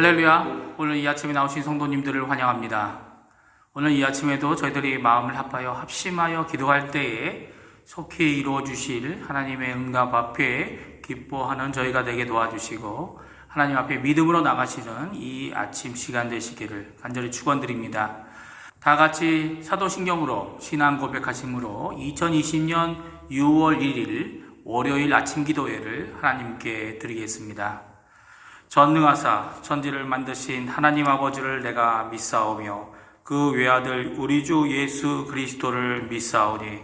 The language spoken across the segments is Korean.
할렐루야. 오늘 이 아침에 나오신 성도님들을 환영합니다. 오늘 이 아침에도 저희들이 마음을 합심하여 기도할 때에 속히 이루어 주실 하나님의 응답 앞에 기뻐하는 저희가 되게 도와주시고 하나님 앞에 믿음으로 나가시는 이 아침 시간 되시기를 간절히 축원드립니다. 다 같이 사도신경으로 신앙 고백하심으로 2020년 6월 1일 월요일 아침 기도회를 하나님께 드리겠습니다. 전능하사 천지를 만드신 하나님 아버지를 내가 믿사오며 그 외아들 우리 주 예수 그리스도를 믿사오니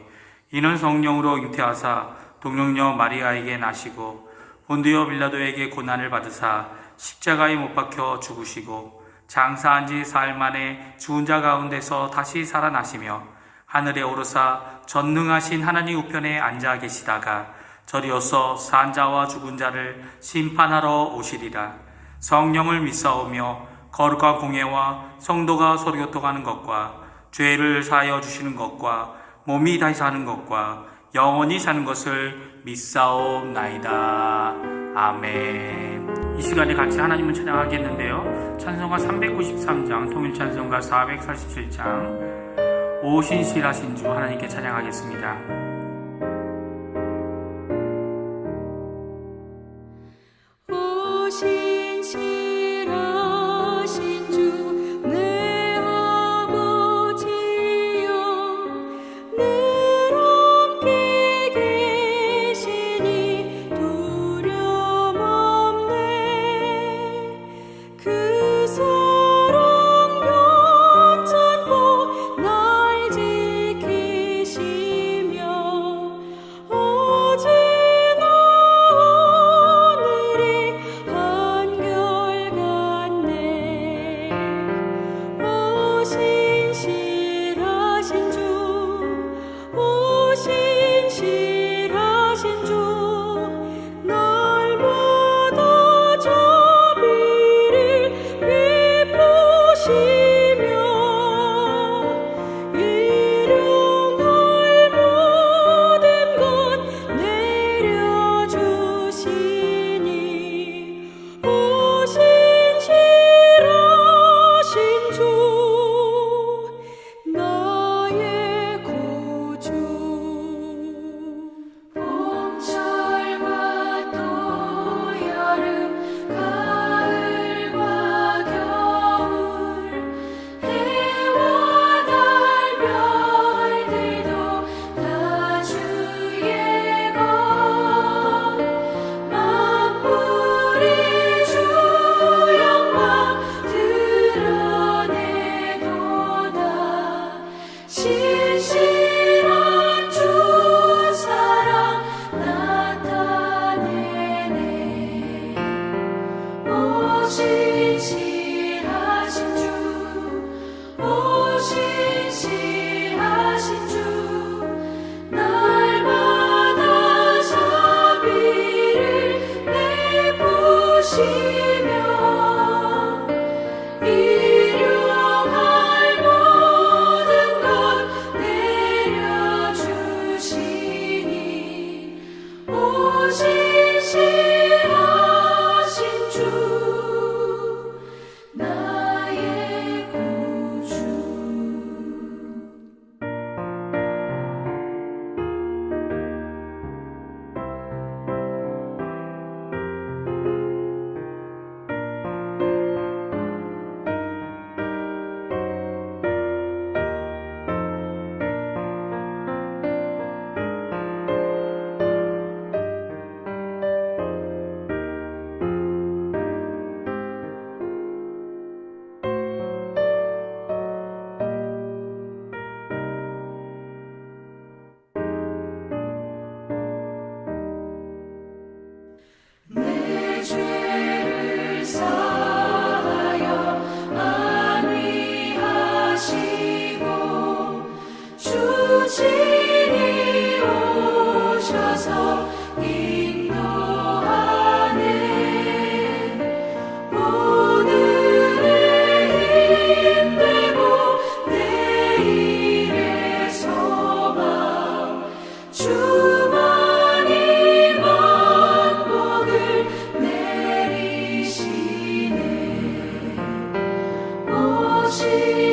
이는 성령으로 잉태하사 동령녀 마리아에게 나시고 본디오 빌라도에게 고난을 받으사 십자가에 못 박혀 죽으시고 장사한 지 사흘 만에 죽은 자 가운데서 다시 살아나시며 하늘에 오르사 전능하신 하나님 우편에 앉아 계시다가 저리어서 산 자와 죽은 자를 심판하러 오시리라. 성령을 믿사오며 거룩한 공예와 성도가 서로 교통하는 것과 죄를 사하여 주시는 것과 몸이 다시 사는 것과 영원히 사는 것을 믿사옵나이다. 아멘. 이 시간에 같이 하나님을 찬양하겠는데요. 찬송가 393장, 통일찬송가 447장, 오신실하신 주 하나님께 찬양하겠습니다. 날 지키시며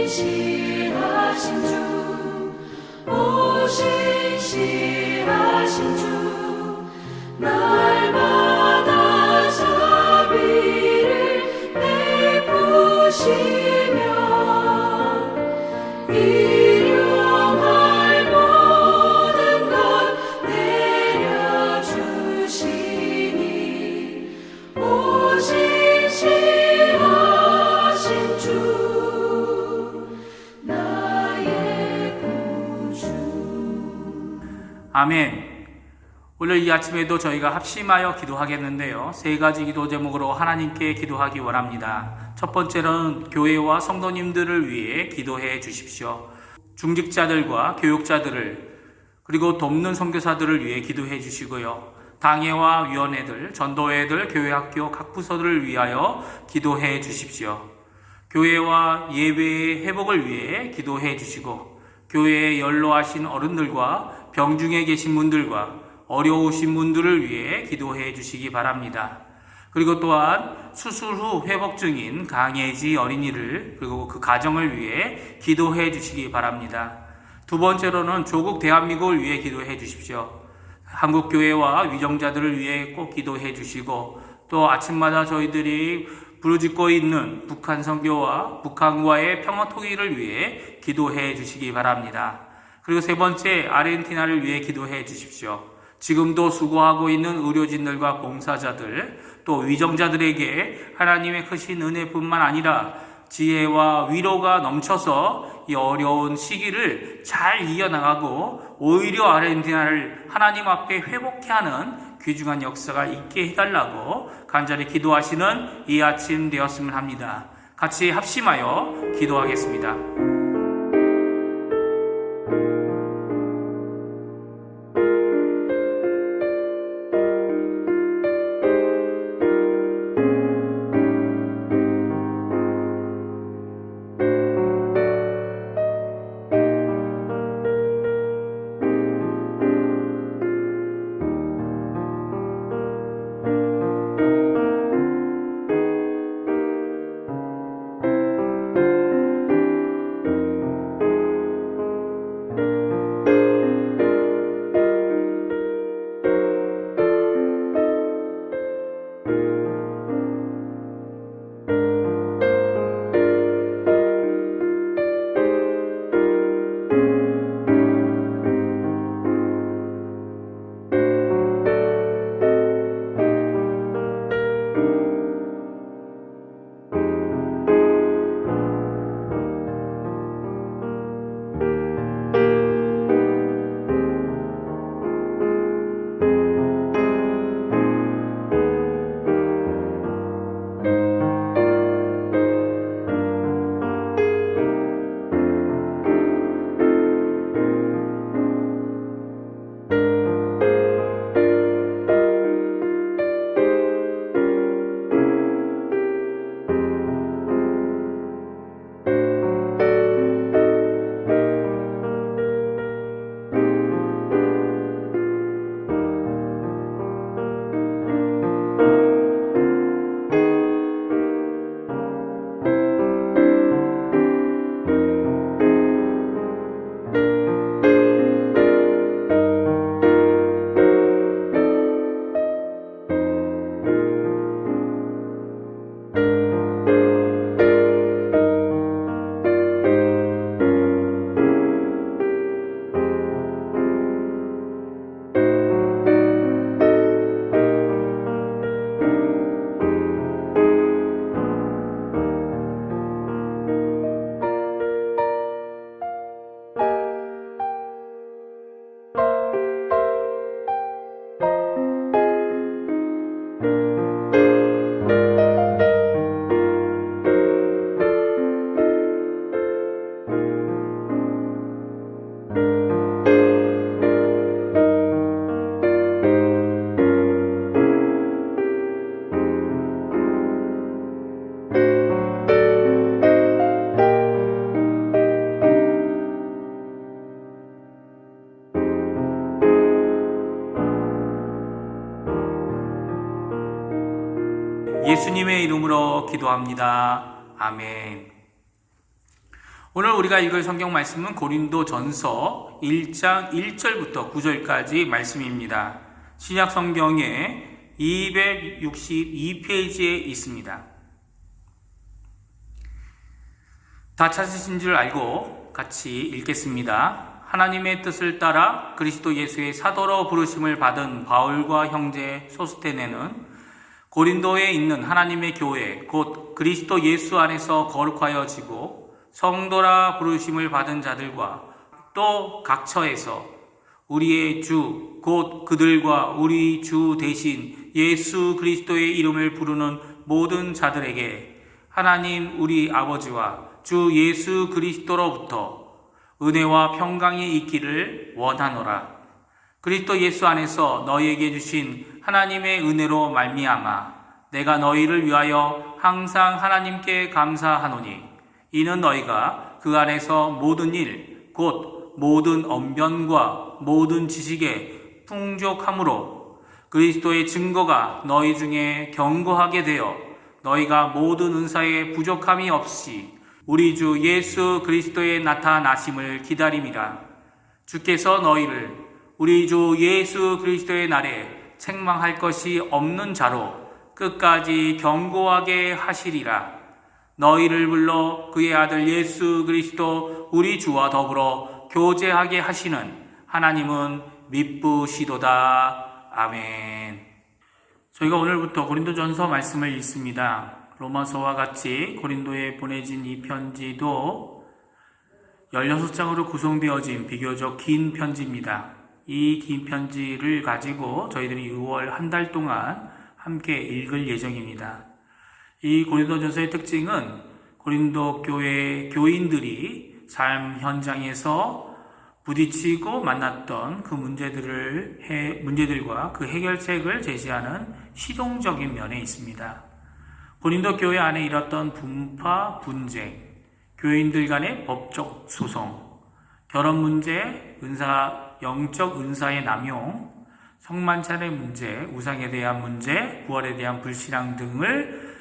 신실하신 주 오신 신실하신 주 날마다 자비를 베푸시며 일용할 모든 것 내려주시니 오신 신실하신 주 나의 구주. 아멘. 오늘 이 아침에도 저희가 합심하여 기도하겠는데요. 세 가지 기도 제목으로 하나님께 기도하기 원합니다. 첫 번째는 교회와 성도님들을 위해 기도해 주십시오. 중직자들과 교육자들을 그리고 돕는 선교사들을 위해 기도해 주시고요. 당회와 위원회들, 전도회들, 교회학교 각 부서들을 위하여 기도해 주십시오. 교회와 예배의 회복을 위해 기도해 주시고 교회에 연로하신 어른들과 병중에 계신 분들과 어려우신 분들을 위해 기도해 주시기 바랍니다. 그리고 또한 수술 후 회복 중인 강혜지 어린이를 그리고 그 가정을 위해 기도해 주시기 바랍니다. 두 번째로는 조국 대한민국을 위해 기도해 주십시오. 한국교회와 위정자들을 위해 꼭 기도해 주시고 또 아침마다 저희들이 부르짖고 있는 북한 선교와 북한과의 평화 통일을 위해 기도해 주시기 바랍니다. 그리고 세 번째, 아르헨티나를 위해 기도해 주십시오. 지금도 수고하고 있는 의료진들과 봉사자들 또 위정자들에게 하나님의 크신 은혜뿐만 아니라 지혜와 위로가 넘쳐서 이 어려운 시기를 잘 이겨나가고 오히려 아르헨티나를 하나님 앞에 회복케 하는 귀중한 역사가 있게 해달라고 간절히 기도하시는 이 아침 되었으면 합니다. 같이 합심하여 기도하겠습니다. 예수님의 이름으로 기도합니다. 아멘. 오늘 우리가 읽을 성경 말씀은 고린도전서 1장 1절부터 9절까지 말씀입니다. 신약 성경의 262페이지에 있습니다. 다 찾으신 줄 알고 같이 읽겠습니다. 하나님의 뜻을 따라 그리스도 예수의 사도로 부르심을 받은 바울과 형제 소스테네는 고린도에 있는 하나님의 교회 곧 그리스도 예수 안에서 거룩하여지고 성도라 부르심을 받은 자들과 또 각처에서 우리의 주 곧 그들과 우리 주 대신 예수 그리스도의 이름을 부르는 모든 자들에게 하나님 우리 아버지와 주 예수 그리스도로부터 은혜와 평강이 있기를 원하노라. 그리스도 예수 안에서 너희에게 주신 하나님의 은혜로 말미암아 내가 너희를 위하여 항상 하나님께 감사하노니 이는 너희가 그 안에서 모든 일 곧 모든 언변과 모든 지식에 풍족함으로 그리스도의 증거가 너희 중에 견고하게 되어 너희가 모든 은사에 부족함이 없이 우리 주 예수 그리스도의 나타나심을 기다림이라. 주께서 너희를 우리 주 예수 그리스도의 날에 책망할 것이 없는 자로 끝까지 견고하게 하시리라. 너희를 불러 그의 아들 예수 그리스도 우리 주와 더불어 교제하게 하시는 하나님은 미쁘시도다. 아멘. 저희가 오늘부터 고린도전서 말씀을 읽습니다. 로마서와 같이 고린도에 보내진 이 편지도 16장으로 구성되어진 비교적 긴 편지입니다. 이 긴 편지를 가지고 저희들이 6월 한 달 동안 함께 읽을 예정입니다. 이 고린도전서의 특징은 고린도 교회 교인들이 삶 현장에서 부딪히고 만났던 그 문제들과 그 해결책을 제시하는 실용적인 면에 있습니다. 고린도 교회 안에 일었던 분파, 분쟁, 교인들 간의 법적 소송, 결혼 문제, 영적 은사의 남용, 성만찬의 문제, 우상에 대한 문제, 부활에 대한 불신앙 등을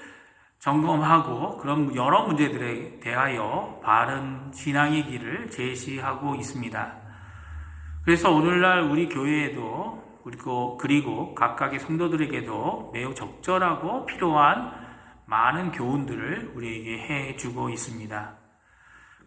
점검하고 그런 여러 문제들에 대하여 바른 신앙의 길을 제시하고 있습니다. 그래서 오늘날 우리 교회에도 그리고 각각의 성도들에게도 매우 적절하고 필요한 많은 교훈들을 우리에게 해주고 있습니다.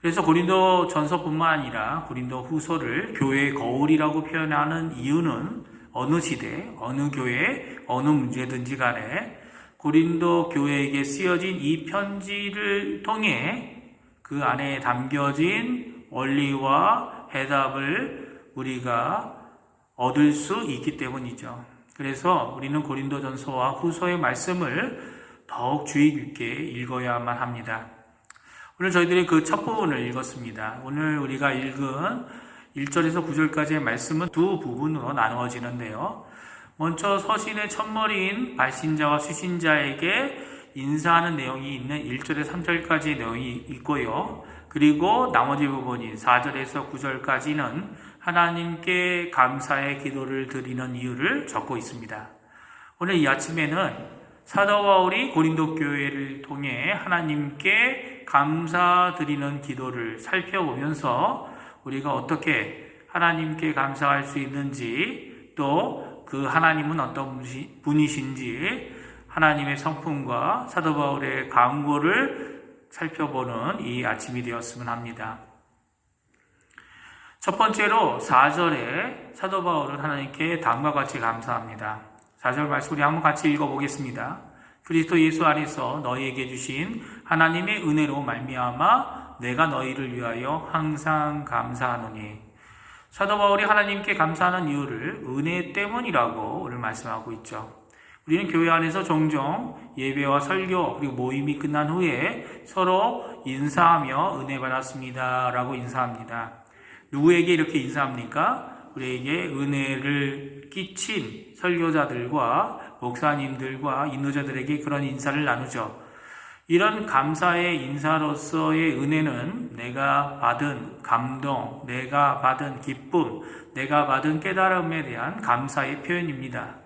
그래서 고린도 전서뿐만 아니라 고린도 후서를 교회의 거울이라고 표현하는 이유는 어느 시대, 어느 교회, 어느 문제든지 간에 고린도 교회에게 쓰여진 이 편지를 통해 그 안에 담겨진 원리와 해답을 우리가 얻을 수 있기 때문이죠. 그래서 우리는 고린도전서와 후서의 말씀을 더욱 주의 깊게 읽어야만 합니다. 오늘 저희들이 그 첫 부분을 읽었습니다. 오늘 우리가 읽은 1절에서 9절까지의 말씀은 두 부분으로 나누어지는데요. 먼저 서신의 첫머리인 발신자와 수신자에게 인사하는 내용이 있는 1절에서 3절까지의 내용이 있고요. 그리고 나머지 부분인 4절에서 9절까지는 하나님께 감사의 기도를 드리는 이유를 적고 있습니다. 오늘 이 아침에는 사도 바울이 고린도 교회를 통해 하나님께 감사드리는 기도를 살펴보면서 우리가 어떻게 하나님께 감사할 수 있는지 또 그 하나님은 어떤 분이신지 하나님의 성품과 사도 바울의 강구를 살펴보는 이 아침이 되었으면 합니다. 첫 번째로 4절에 사도 바울은 하나님께 다음과 같이 감사합니다. 4절 말씀 우리 한번 같이 읽어보겠습니다. 그리스도 예수 안에서 너희에게 주신 하나님의 은혜로 말미암아 내가 너희를 위하여 항상 감사하노니. 사도 바울이 하나님께 감사하는 이유를 은혜 때문이라고 오늘 말씀하고 있죠. 우리는 교회 안에서 종종 예배와 설교 그리고 모임이 끝난 후에 서로 인사하며 은혜 받았습니다 라고 인사합니다. 누구에게 이렇게 인사합니까? 우리에게 은혜를 끼친 설교자들과 목사님들과 인도자들에게 그런 인사를 나누죠. 이런 감사의 인사로서의 은혜는 내가 받은 감동, 내가 받은 기쁨, 내가 받은 깨달음에 대한 감사의 표현입니다.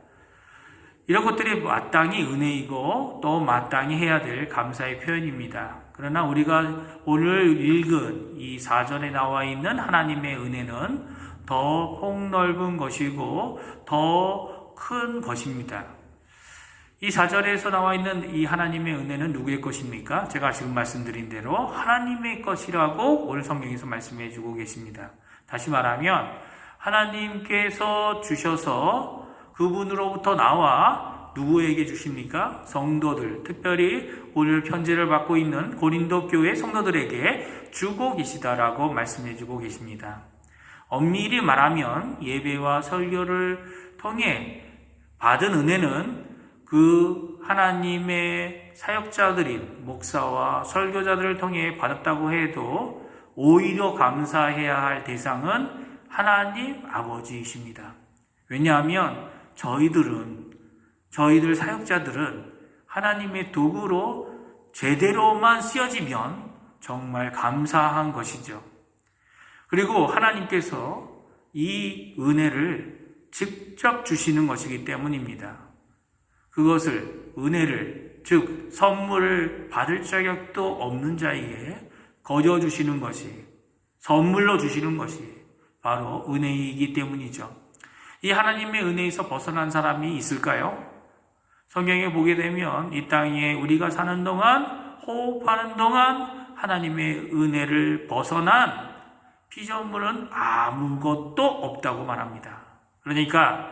이런 것들이 마땅히 은혜이고 또 마땅히 해야 될 감사의 표현입니다. 그러나 우리가 오늘 읽은 이 4절에 나와 있는 하나님의 은혜는 더 폭넓은 것이고 더 큰 것입니다. 이 4절에서 나와 있는 이 하나님의 은혜는 누구의 것입니까? 제가 지금 말씀드린 대로 하나님의 것이라고 오늘 성경에서 말씀해 주고 계십니다. 다시 말하면 하나님께서 주셔서 그분으로부터 나와 누구에게 주십니까? 성도들, 특별히 오늘 편지를 받고 있는 고린도 교회 성도들에게 주고 계시다라고 말씀해 주고 계십니다. 엄밀히 말하면 예배와 설교를 통해 받은 은혜는 그 하나님의 사역자들인 목사와 설교자들을 통해 받았다고 해도 오히려 감사해야 할 대상은 하나님 아버지이십니다. 왜냐하면 저희들 사역자들은 하나님의 도구로 제대로만 쓰여지면 정말 감사한 것이죠. 그리고 하나님께서 이 은혜를 직접 주시는 것이기 때문입니다. 그것을 은혜를 즉 선물을 받을 자격도 없는 자에게 거저 주시는 것이 선물로 주시는 것이 바로 은혜이기 때문이죠. 이 하나님의 은혜에서 벗어난 사람이 있을까요? 성경에 보게 되면 이 땅에 우리가 사는 동안 호흡하는 동안 하나님의 은혜를 벗어난 피조물은 아무것도 없다고 말합니다. 그러니까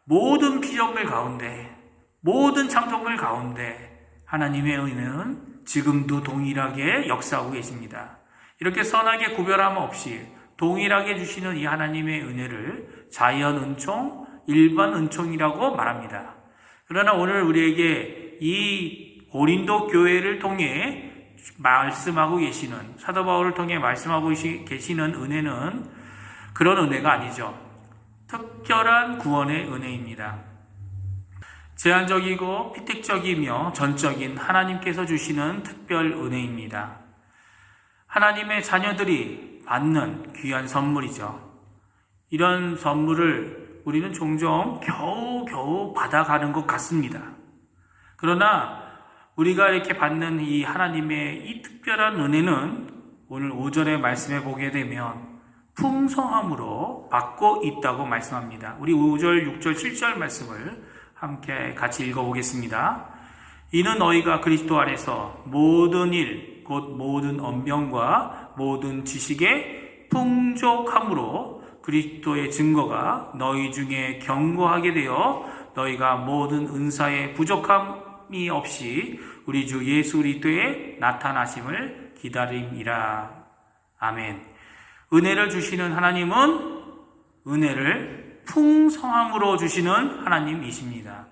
모든 피조물 가운데 모든 창조물 가운데 하나님의 은혜는 지금도 동일하게 역사하고 계십니다. 이렇게 선하게 구별함 없이 동일하게 주시는 이 하나님의 은혜를 자연 은총, 일반 은총이라고 말합니다. 그러나 오늘 우리에게 이 고린도 교회를 통해 말씀하고 계시는 사도 바울을 통해 말씀하고 계시는 은혜는 그런 은혜가 아니죠. 특별한 구원의 은혜입니다. 제한적이고 피택적이며 전적인 하나님께서 주시는 특별 은혜입니다. 하나님의 자녀들이 받는 귀한 선물이죠. 이런 선물을 우리는 종종 겨우겨우 받아가는 것 같습니다. 그러나 우리가 이렇게 받는 이 하나님의 이 특별한 은혜는 오늘 5절의 말씀에 보게 되면 풍성함으로 받고 있다고 말씀합니다. 우리 5절, 6절, 7절 말씀을 함께 같이 읽어보겠습니다. 이는 너희가 그리스도 안에서 모든 일, 곧 모든 언명과 모든 지식에 풍족함으로 그리스도의 증거가 너희 중에 견고하게 되어 너희가 모든 은사에 부족함이 없이 우리 주 예수 그리스도의 나타나심을 기다림이라. 아멘. 은혜를 주시는 하나님은 은혜를 풍성함으로 주시는 하나님이십니다.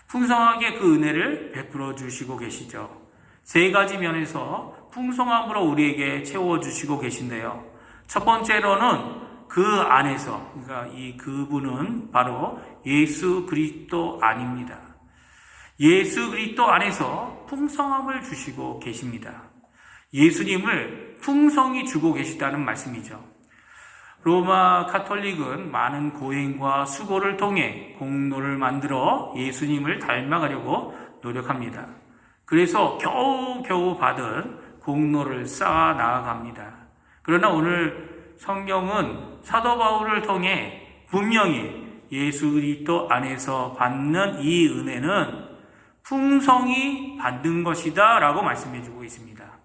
풍성하게 그 은혜를 베풀어 주시고 계시죠. 세 가지 면에서 풍성함으로 우리에게 채워주시고 계신데요. 첫 번째로는 그 안에서, 그러니까 이 그분은 바로 예수 그리스도 안입니다. 예수 그리스도 안에서 풍성함을 주시고 계십니다. 예수님을 풍성히 주고 계시다는 말씀이죠. 로마 카톨릭은 많은 고행과 수고를 통해 공로를 만들어 예수님을 닮아가려고 노력합니다. 그래서 겨우 받은 공로를 쌓아 나아갑니다. 그러나 오늘 성경은 사도 바울을 통해 분명히 예수 그리스도 안에서 받는 이 은혜는 풍성히 받는 것이다 라고 말씀해 주고 있습니다.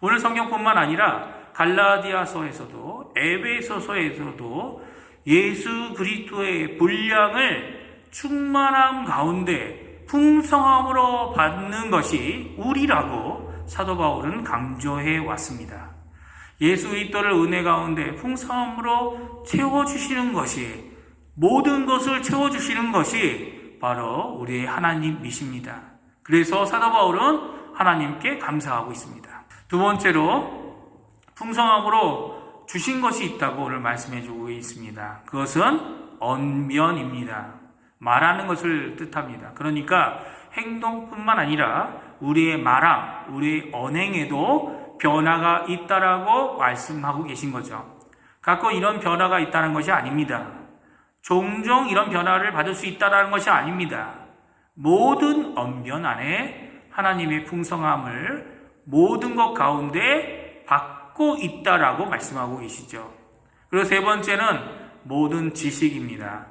오늘 성경뿐만 아니라 갈라디아서에서도 에베소서에서도 예수 그리스도의 분량을 충만함 가운데 풍성함으로 받는 것이 우리라고 사도 바울은 강조해 왔습니다. 예수 그리스도를 은혜 가운데 풍성함으로 채워주시는 것이, 모든 것을 채워주시는 것이 바로 우리의 하나님이십니다. 그래서 사도 바울은 하나님께 감사하고 있습니다. 두 번째로 풍성함으로 주신 것이 있다고 오늘 말씀해 주고 있습니다. 그것은 언면입니다. 말하는 것을 뜻합니다. 그러니까 행동뿐만 아니라 우리의 말함, 우리의 언행에도 변화가 있다라고 말씀하고 계신 거죠. 갖고 이런 변화가 있다는 것이 아닙니다. 종종 이런 변화를 받을 수 있다는 것이 아닙니다. 모든 언변 안에 하나님의 풍성함을 모든 것 가운데 받고 있다라고 말씀하고 계시죠. 그리고 세 번째는 모든 지식입니다.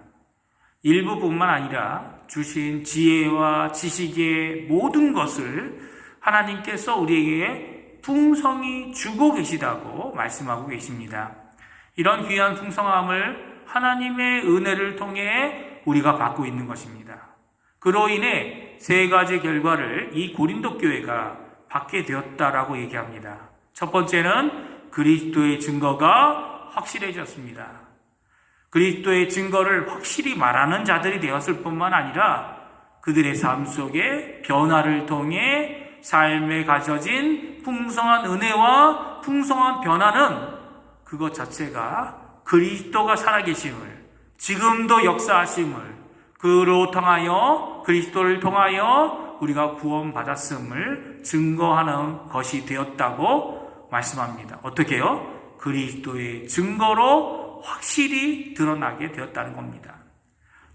일부뿐만 아니라 주신 지혜와 지식의 모든 것을 하나님께서 우리에게 풍성히 주고 계시다고 말씀하고 계십니다. 이런 귀한 풍성함을 하나님의 은혜를 통해 우리가 받고 있는 것입니다. 그로 인해 세 가지 결과를 이 고린도 교회가 받게 되었다라고 얘기합니다. 첫 번째는 그리스도의 증거가 확실해졌습니다. 그리스도의 증거를 확실히 말하는 자들이 되었을 뿐만 아니라 그들의 삶 속에 변화를 통해 삶에 가져진 풍성한 은혜와 풍성한 변화는 그것 자체가 그리스도가 살아계심을, 지금도 역사하심을, 그로 통하여 그리스도를 통하여 우리가 구원받았음을 증거하는 것이 되었다고 말씀합니다. 어떻게요? 그리스도의 증거로 확실히 드러나게 되었다는 겁니다.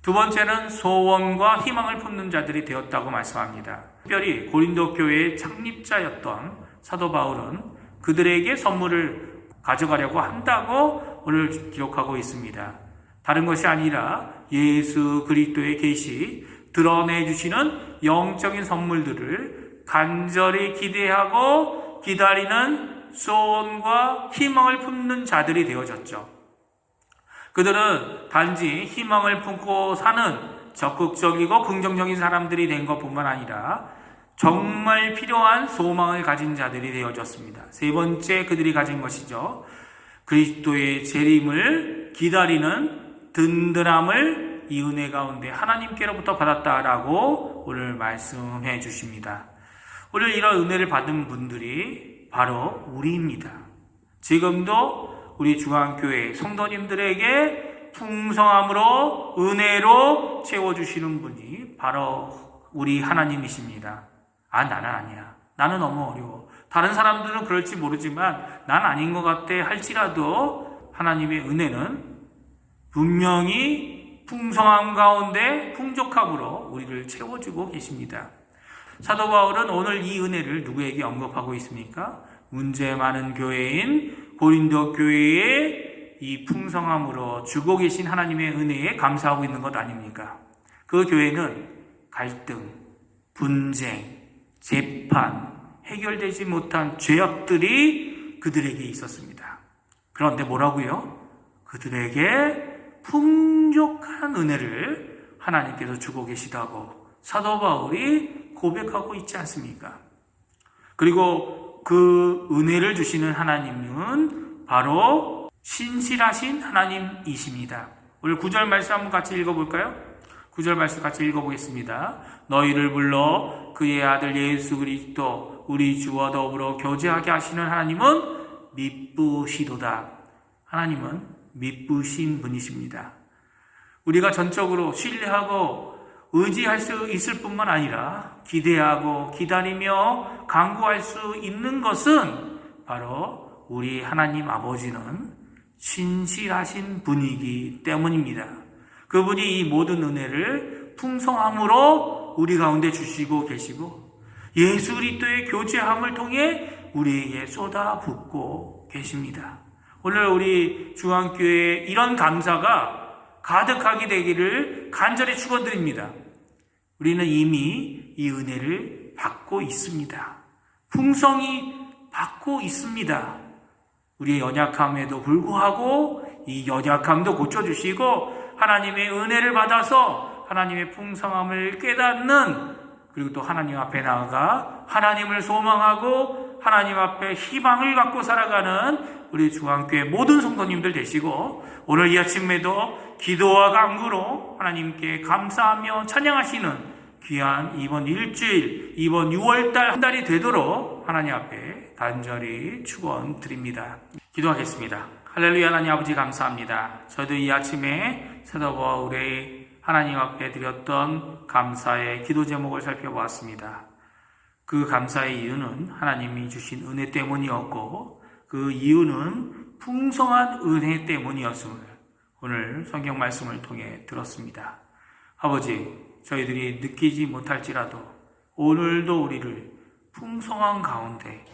두 번째는 소원과 희망을 품는 자들이 되었다고 말씀합니다. 특별히 고린도 교회의 창립자였던 사도 바울은 그들에게 선물을 가져가려고 한다고 오늘 기록하고 있습니다. 다른 것이 아니라 예수 그리스도의 계시 드러내 주시는 영적인 선물들을 간절히 기대하고 기다리는 소원과 희망을 품는 자들이 되어졌죠. 그들은 단지 희망을 품고 사는 적극적이고 긍정적인 사람들이 된 것뿐만 아니라 정말 필요한 소망을 가진 자들이 되어졌습니다. 세 번째 그들이 가진 것이죠. 그리스도의 재림을 기다리는 든든함을 이 은혜 가운데 하나님께로부터 받았다라고 오늘 말씀해 주십니다. 오늘 이런 은혜를 받은 분들이 바로 우리입니다. 지금도 우리 중앙교회 성도님들에게 풍성함으로 은혜로 채워주시는 분이 바로 우리 하나님이십니다. 나는 아니야. 나는 너무 어려워. 다른 사람들은 그럴지 모르지만 난 아닌 것 같아 할지라도 하나님의 은혜는 분명히 풍성함 가운데 풍족함으로 우리를 채워주고 계십니다. 사도 바울은 오늘 이 은혜를 누구에게 언급하고 있습니까? 문제 많은 교회인 고린도 교회의 이 풍성함으로 주고 계신 하나님의 은혜에 감사하고 있는 것 아닙니까? 그 교회는 갈등, 분쟁, 재판, 해결되지 못한 죄악들이 그들에게 있었습니다. 그런데 뭐라고요? 그들에게 풍족한 은혜를 하나님께서 주고 계시다고 사도 바울이 고백하고 있지 않습니까? 그리고 그 은혜를 주시는 하나님은 바로 신실하신 하나님이십니다. 오늘 9절 말씀 한번 같이 읽어볼까요? 9절 말씀 같이 읽어보겠습니다. 너희를 불러 그의 아들 예수 그리스도 우리 주와 더불어 교제하게 하시는 하나님은 미쁘시도다. 하나님은 미쁘신 분이십니다. 우리가 전적으로 신뢰하고 의지할 수 있을 뿐만 아니라 기대하고 기다리며 간구할 수 있는 것은 바로 우리 하나님 아버지는 신실하신 분이기 때문입니다. 그분이 이 모든 은혜를 풍성함으로 우리 가운데 주시고 계시고 예수 그리스도의 교제함을 통해 우리에게 쏟아붓고 계십니다. 오늘 우리 중앙교회에 이런 감사가 가득하게 되기를 간절히 축원드립니다. 우리는 이미 이 은혜를 받고 있습니다. 풍성히 받고 있습니다. 우리의 연약함에도 불구하고 이 연약함도 고쳐주시고 하나님의 은혜를 받아서 하나님의 풍성함을 깨닫는, 그리고 또 하나님 앞에 나아가 하나님을 소망하고 하나님 앞에 희망을 갖고 살아가는 우리 중앙교회 모든 성도님들 되시고 오늘 이 아침에도 기도와 간구로 하나님께 감사하며 찬양하시는 귀한 이번 일주일, 이번 6월달 한 달이 되도록 하나님 앞에 간절히 축원드립니다. 기도하겠습니다. 할렐루야. 하나님 아버지 감사합니다. 저도 이 아침에 사도 바울의 하나님 앞에 드렸던 감사의 기도 제목을 살펴보았습니다. 그 감사의 이유는 하나님이 주신 은혜 때문이었고 그 이유는 풍성한 은혜 때문이었음을 오늘 성경 말씀을 통해 들었습니다. 아버지, 저희들이 느끼지 못할지라도 오늘도 우리를 풍성한 가운데,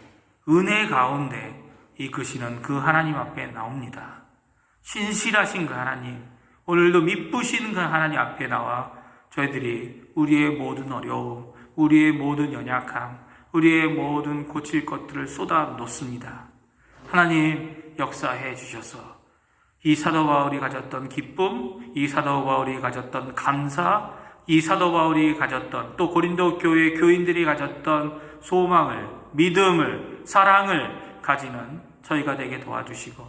은혜 가운데 이끄시는 그 하나님 앞에 나옵니다. 신실하신 그 하나님, 오늘도 미쁘신 그 하나님 앞에 나와 저희들이 우리의 모든 어려움, 우리의 모든 연약함, 우리의 모든 고칠 것들을 쏟아 놓습니다. 하나님 역사해 주셔서 이 사도 바울이 가졌던 기쁨, 이 사도 바울이 가졌던 감사, 이 사도 바울이 가졌던 또 고린도 교회 교인들이 가졌던 소망을, 믿음을, 사랑을 가지는 저희가 되게 도와주시고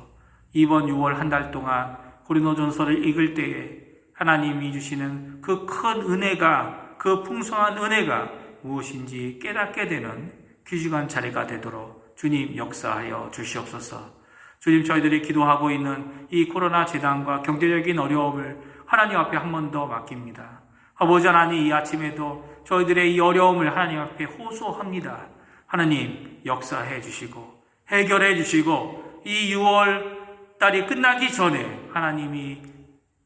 이번 6월 한 달 동안 고린도전서를 읽을 때에 하나님이 주시는 그 큰 은혜가, 그 풍성한 은혜가 무엇인지 깨닫게 되는 귀중한 자리가 되도록 주님 역사하여 주시옵소서. 주님, 저희들이 기도하고 있는 이 코로나 재난과 경제적인 어려움을 하나님 앞에 한 번 더 맡깁니다. 아버지 하나님, 이 아침에도 저희들의 이 어려움을 하나님 앞에 호소합니다. 하나님 역사해 주시고 해결해 주시고 이 6월 달이 끝나기 전에 하나님이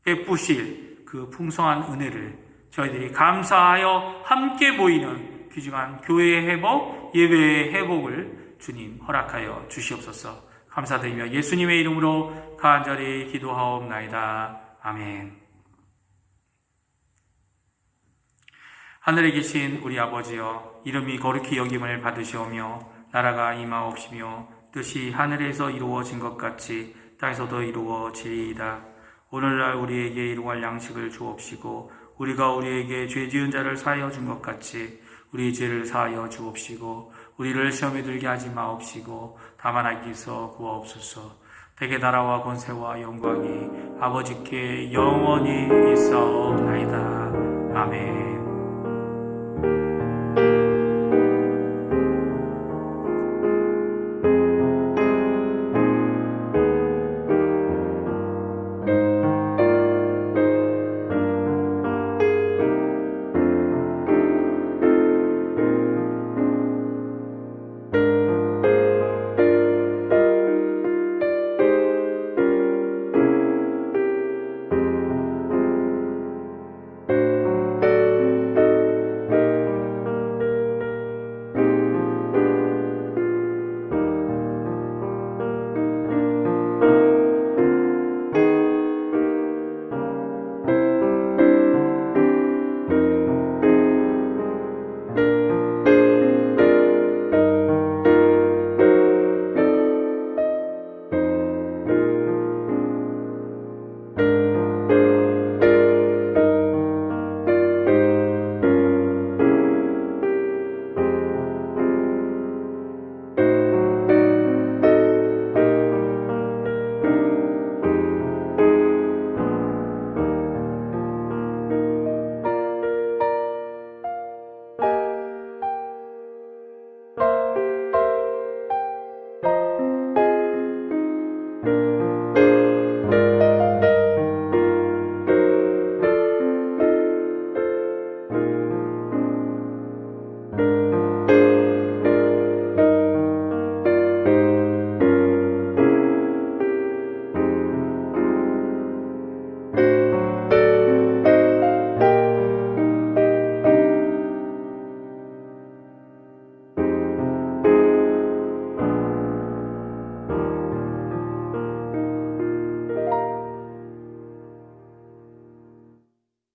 베푸실 그 풍성한 은혜를 저희들이 감사하여 함께 모이는 귀중한 교회의 회복, 예배의 회복을 주님 허락하여 주시옵소서. 감사드리며 예수님의 이름으로 간절히 기도하옵나이다. 아멘. 하늘에 계신 우리 아버지여, 이름이 거룩히 여김을 받으시오며 나라가 임하옵시며 뜻이 하늘에서 이루어진 것 같이 땅에서도 이루어지이다. 오늘날 우리에게 일용할 양식을 주옵시고 우리가 우리에게 죄 지은 자를 사하여 준 것 같이 우리 죄를 사하여 주옵시고 우리를 시험에 들게 하지 마옵시고 다만 악에서 구하옵소서. 대개 나라와 권세와 영광이 아버지께 영원히 있사옵나이다. 아멘.